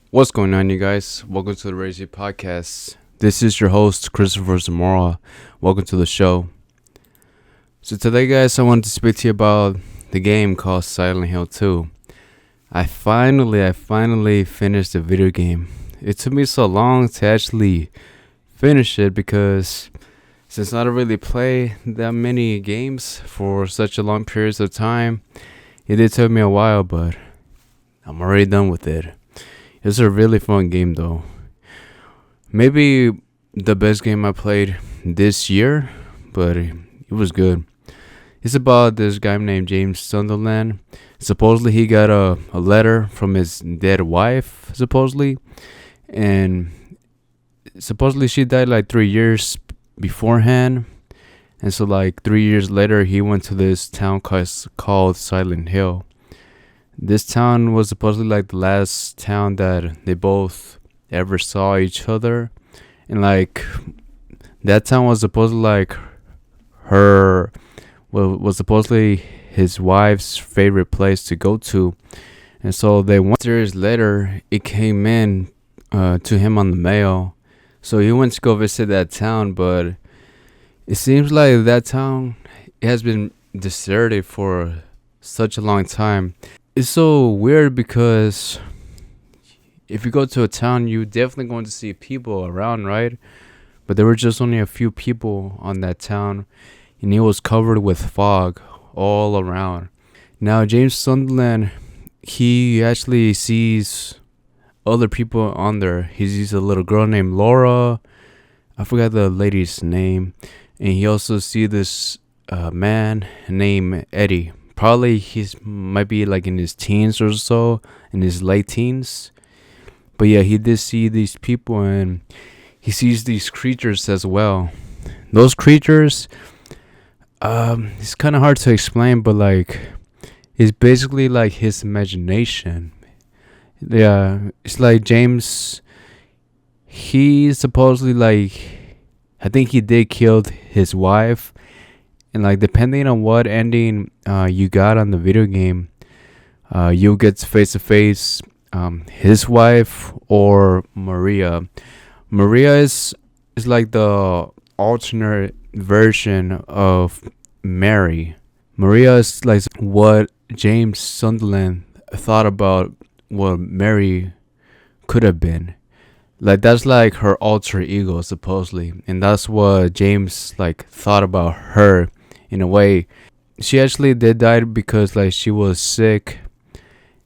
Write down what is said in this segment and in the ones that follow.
What's going on, you guys? Welcome to the Remake podcast. This is your host, Cristopher Zamora. Welcome to the show. So today, guys, I wanted to speak to you about the game called Silent Hill 2. I finally finished the video game. It took me so long to actually finish it because since I don't really play that many games for such a long periods of time, it did take me a while, but I'm already done with it. It's a really fun game though. Maybe the best game I played this year, but it was good. It's about this guy named James Sunderland. Supposedly he got a letter from his dead wife, supposedly. And supposedly she died like 3 years beforehand. And so like 3 years later he went to this town called Silent Hill. This town was supposedly like the last town that they both ever saw each other. And like that town was supposedly like her was supposedly his wife's favorite place to go to. And so they 1 years later it came in to him on the mail. So he went to go visit that town, but it seems like that town has been deserted for such a long time. It's so weird because if you go to a town, you're definitely going to see people around, right? But there were just only a few people on that town, and it was covered with fog all around. Now, James Sunderland, he actually sees other people on there. He sees a little girl named Laura. I forgot the lady's name. And he also sees this man named Eddie. Probably he might be like in his teens or so, in his late teens. But yeah, he did see these people and he sees these creatures as well. Those creatures, it's kind of hard to explain, but like it's basically like his imagination. Yeah, it's like James. He supposedly like, I think he did killed his wife. And like depending on what ending you got on the video game, you'll get face to face his wife or Maria. Maria is like the alternate version of Mary. Maria is like what James Sunderland thought about what Mary could have been. Like that's like her alter ego supposedly, and that's what James like thought about her. In a way, she actually did die because like she was sick.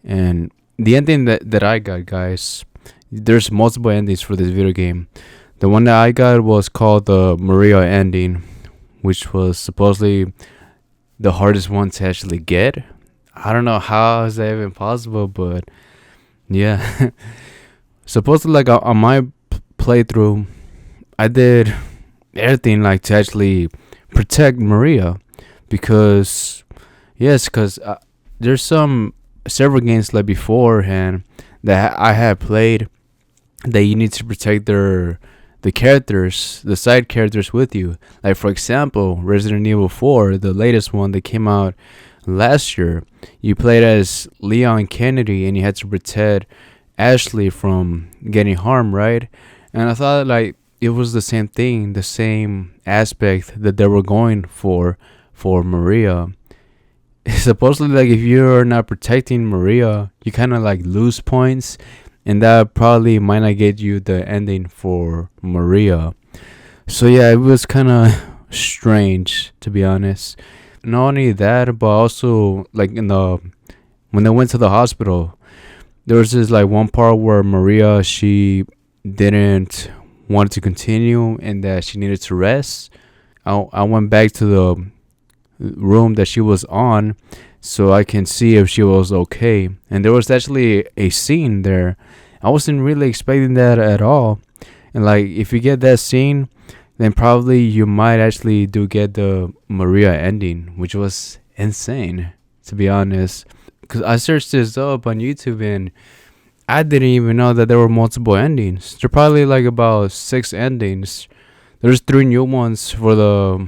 And the ending that I got, guys, there's multiple endings for this video game. The one that I got was called the Maria ending, which was supposedly the hardest one to actually get. I don't know how is that even possible, but yeah. Supposedly like on my playthrough, I did everything like to actually protect Maria, because there's some several games like beforehand that I had played that you need to protect the characters, the side characters with you. Like for example, Resident Evil 4, the latest one that came out last year, you played as Leon Kennedy and you had to protect Ashley from getting harmed, right? And I thought like it was the same thing, the same aspect that they were going for Maria. Supposedly, like if you're not protecting Maria, you kind of like lose points, and that probably might not get you the ending for Maria. So yeah, it was kind of strange to be honest. Not only that, but also like when they went to the hospital, there was this like one part where Maria, she didn't want to continue and that she needed to rest. I went back to the room that she was on so I can see if she was okay. And there was actually a scene there. I wasn't really expecting that at all. And like if you get that scene, then probably you might actually do get the Maria ending, which was insane to be honest. Because I searched this up on YouTube and I didn't even know that there were multiple endings. There are probably like about 6 endings. There's 3 new ones for the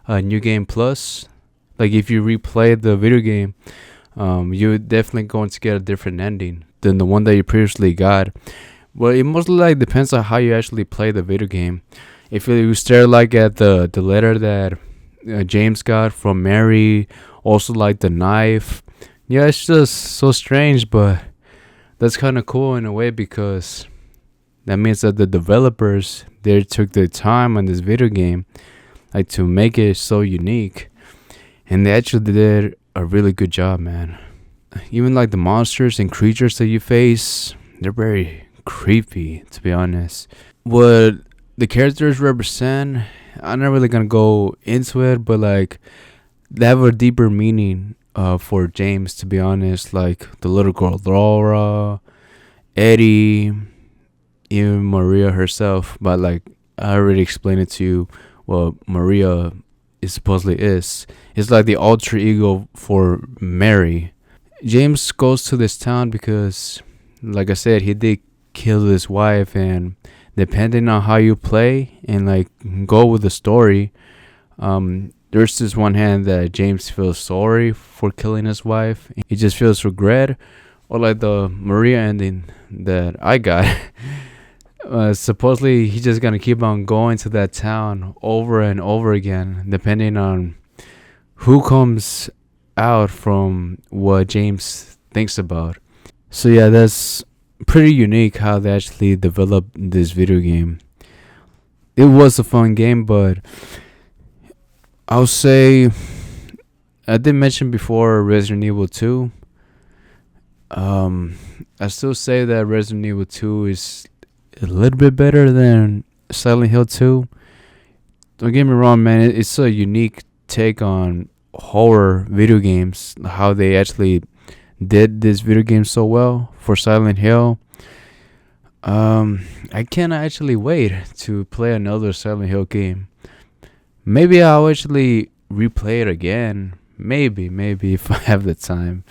New Game Plus. Like if you replay the video game, you're definitely going to get a different ending. than the one that you previously got. Well, it mostly like depends on how you actually play the video game. If you stare like at the letter that James got from Mary, also like the knife. Yeah, it's just so strange, but that's kind of cool in a way because that means that the developers they took their time on this video game, like to make it so unique, and they actually did a really good job, man. Even like the monsters and creatures that you face, they're very creepy, to be honest. What the characters represent, I'm not really gonna go into it, but like they have a deeper meaning for James, to be honest. Like the little girl Laura, Eddie, even Maria herself. But like I already explained it to you, what Maria is supposedly is. It's like the alter ego for Mary. James goes to this town because, like I said, he did kill his wife, and depending on how you play and like go with the story, there's this one hand that James feels sorry for killing his wife. He just feels regret, or like the Maria ending that I got. Supposedly, he's just gonna keep on going to that town over and over again, depending on who comes out from what James thinks about. So yeah, that's pretty unique how they actually developed this video game. It was a fun game, but I'll say I did mention before Resident Evil 2. I still say that Resident Evil 2 is a little bit better than Silent Hill 2. Don't get me wrong, man. It's a unique take on horror video games. How they actually did this video game so well for Silent Hill. I cannot actually wait to play another Silent Hill game. Maybe I'll actually replay it again. Maybe if I have the time.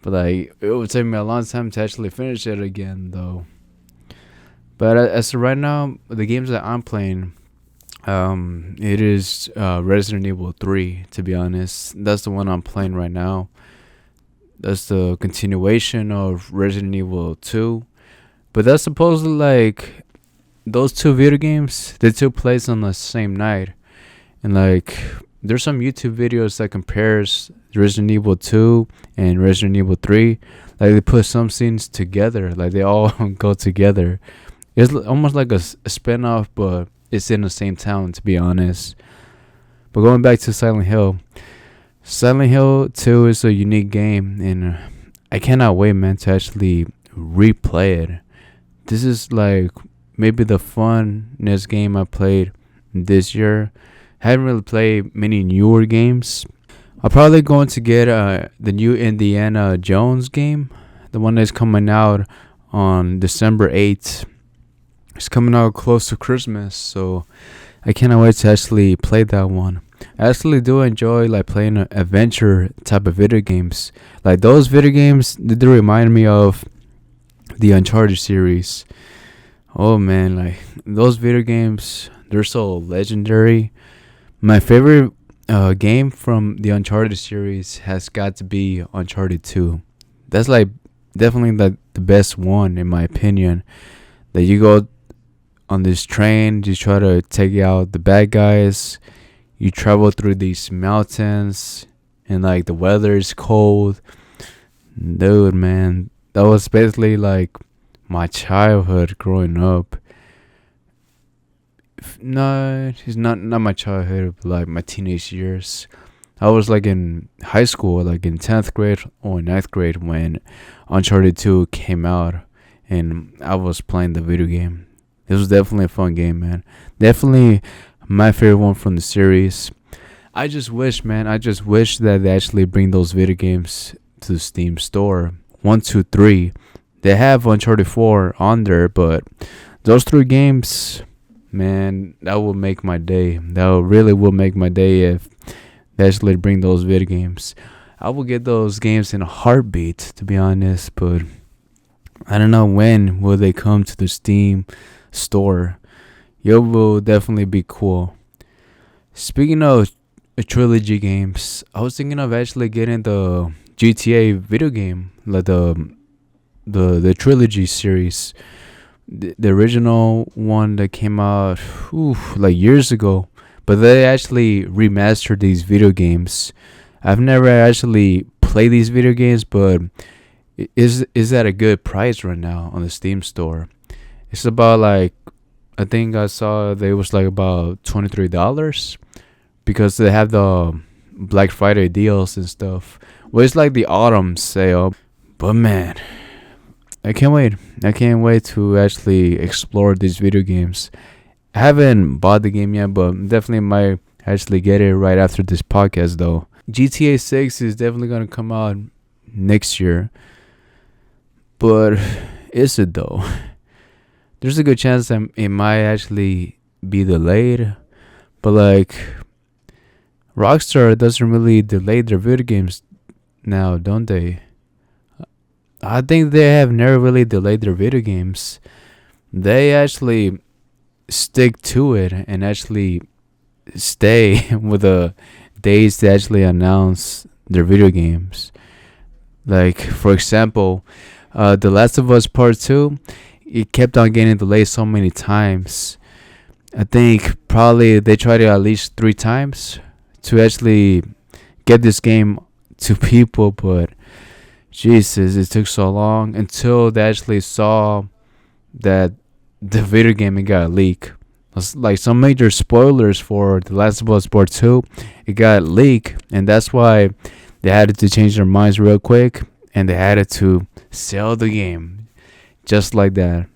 But like it would take me a long time to actually finish it again, though. But as of right now, the games that I'm playing, it is Resident Evil 3. To be honest, that's the one I'm playing right now. That's the continuation of Resident Evil 2. But that's supposedly like those two video games. They took place on the same night, and like there's some YouTube videos that compares Resident Evil 2 and Resident Evil 3. Like they put some scenes together, like they all go together. It's almost like a spin-off, but it's in the same town, to be honest. But going back to Silent Hill, Silent Hill 2 is a unique game, and I cannot wait, man, to actually replay it. This is like maybe the funnest game I played this year. Haven't really played many newer games. I'm probably going to get the new Indiana Jones game, the one that's coming out on December 8th. It's coming out close to Christmas, so I cannot wait to actually play that one. I actually do enjoy like playing adventure type of video games. Like those video games, they do remind me of the Uncharted series. Oh man, like those video games, they're so legendary. My favorite game from the Uncharted series has got to be Uncharted 2. That's like definitely like the best one in my opinion. That you go on this train, you try to take out the bad guys. You travel through these mountains, and like the weather is cold. Dude, man, that was basically like my childhood growing up. No, it's not my childhood, but like my teenage years. I was like in high school, like in 10th grade or 9th grade when Uncharted 2 came out, and I was playing the video game. This was definitely a fun game, man. Definitely my favorite one from the series. I just wish that they actually bring those video games to the Steam store. 1, 2, 3. They have Uncharted 4 on there, but those 3 games, man, that will make my day. Really will make my day if they actually bring those video games. I will get those games in a heartbeat, to be honest, but I don't know when will they come to the Steam store. It will definitely be cool. Speaking of trilogy games, I was thinking of actually getting the GTA video game, like the the trilogy series. The original one that came out like years ago, but they actually remastered these video games. I've never actually played these video games, but is that a good price right now on the Steam store? It's about like, I think I saw they was like about $23 because they have the Black Friday deals and stuff. Well, it's like the autumn sale, but man, I can't wait. I can't wait to actually explore these video games. I haven't bought the game yet, but definitely might actually get it right after this podcast though. GTA 6 is definitely gonna come out next year, but is it though? There's a good chance that it might actually be delayed, but like Rockstar doesn't really delay their video games now, don't they? I think they have never really delayed their video games. They actually stick to it and actually stay with the days to actually announce their video games. Like, for example, The Last of Us Part 2, it kept on getting delayed so many times. I think probably they tried it at least 3 times to actually get this game to people, but Jesus, it took so long until they actually saw that the video game it got leaked. Like some major spoilers for The Last of Us Part 2, it got leaked, and that's why they had to change their minds real quick, and they had to sell the game just like that.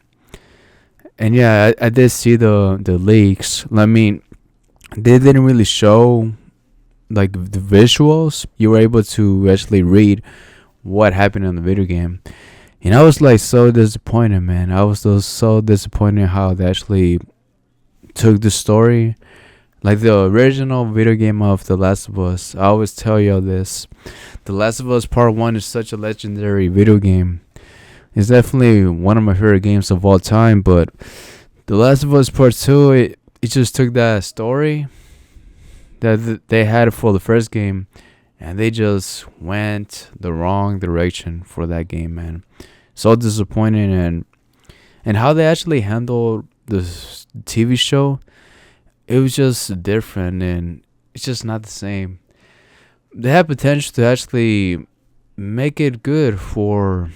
And yeah, I did see the leaks. I mean, they didn't really show like the visuals. You were able to actually read what happened in the video game, and I was like so disappointed, man. I was so disappointed how they actually took the story, like the original video game of The Last of Us. I always tell y'all this: The Last of Us Part 1 is such a legendary video game. It's definitely one of my favorite games of all time, but The Last of Us Part 2, it just took that story that they had for the first game, and they just went the wrong direction for that game, man. So disappointing, and how they actually handled the TV show, it was just different, and it's just not the same. They have potential to actually make it good for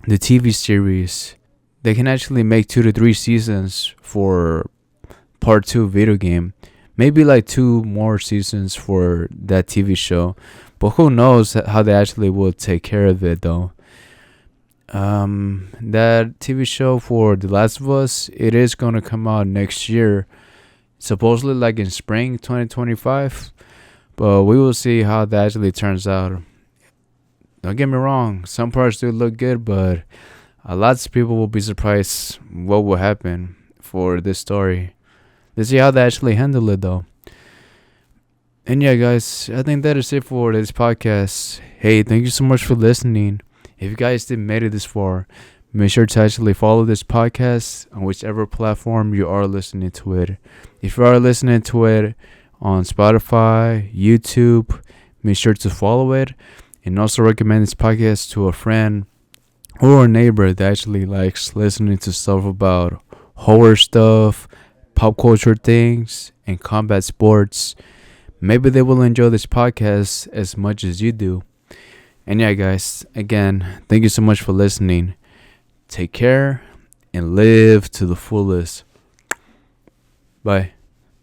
the TV series. They can actually make 2 to 3 seasons for Part 2 video game. Maybe like 2 more seasons for that TV show. But who knows how they actually will take care of it though. That TV show for The Last of Us, it is going to come out next year. Supposedly like in spring 2025. But we will see how that actually turns out. Don't get me wrong, some parts do look good, but lots of people will be surprised what will happen for this story. Let's see how they actually handle it though. And yeah, guys, I think that is it for this podcast. Hey, thank you so much for listening. If you guys did made it this far, make sure to actually follow this podcast on whichever platform you are listening to it. If you are listening to it on Spotify, YouTube, make sure to follow it. And also recommend this podcast to a friend or a neighbor that actually likes listening to stuff about horror stuff, pop culture things, and combat sports. Maybe they will enjoy this podcast as much as you do. And yeah, guys, again, thank you so much for listening. Take care and live to the fullest. Bye.